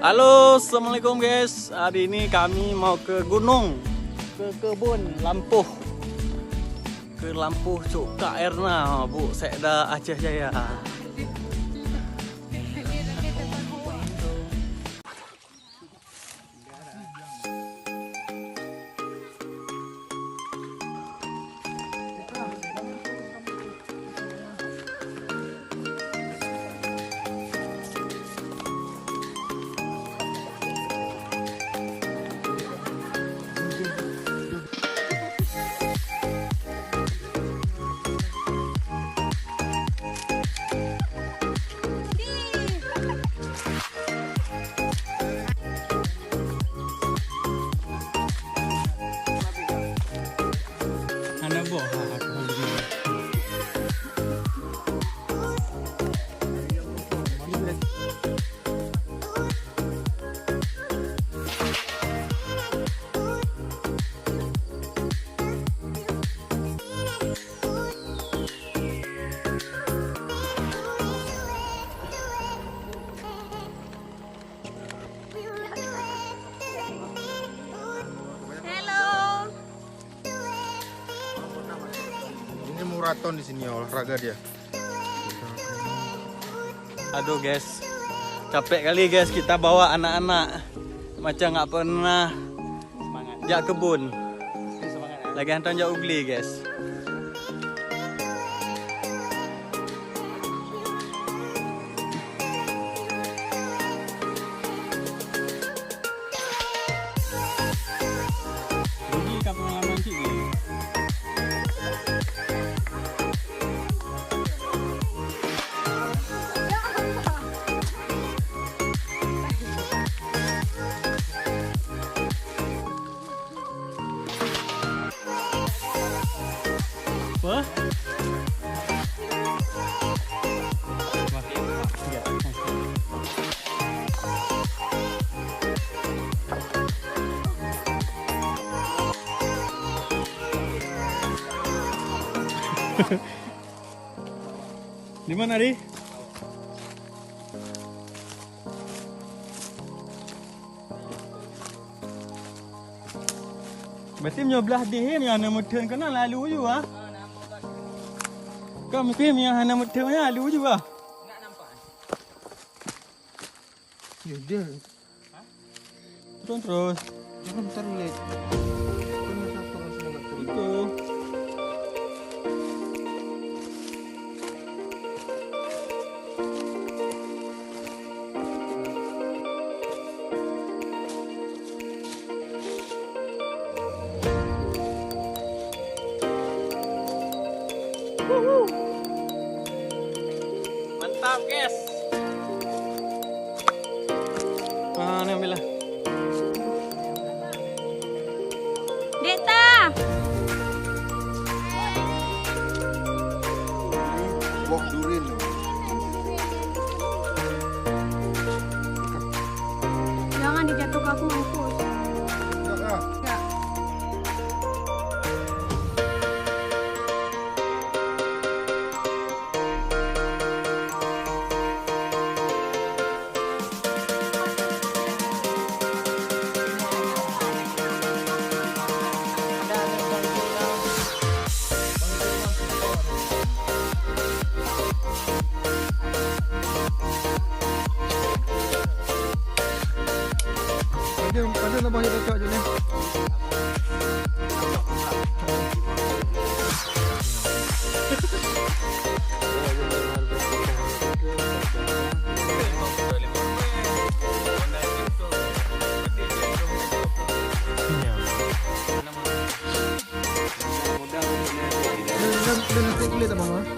Halo, assalamualaikum guys. Hari ini kami mau ke gunung, ke kebun Lampuh, ke Lampuh Cuk Kak Erna, Bu Sekda Aceh Jaya. Maraton di sini olahraga dia. Aduh guys, capek kali guys kita bawa anak-anak macam nggak pernah jak kebun. Lagi hantar jak ugli guys. Ini kan pengalaman sih. Apa? Di mana, Di? Berarti menyebelah dia yang nak mudah kena lalu je ah. Kau mungkin yang hana mudah lalu je ah. Enggak nampak. Ya dia. Ha? Terus. Jangan terlihat. Itu. Mantap guys. Ni ambil lah. Deta. Buah durian. Jangan dijatuhkan, aku mampus. Enggak. Enggak. Pada nak bahaya dekat je ni. Dah boleh tak mama?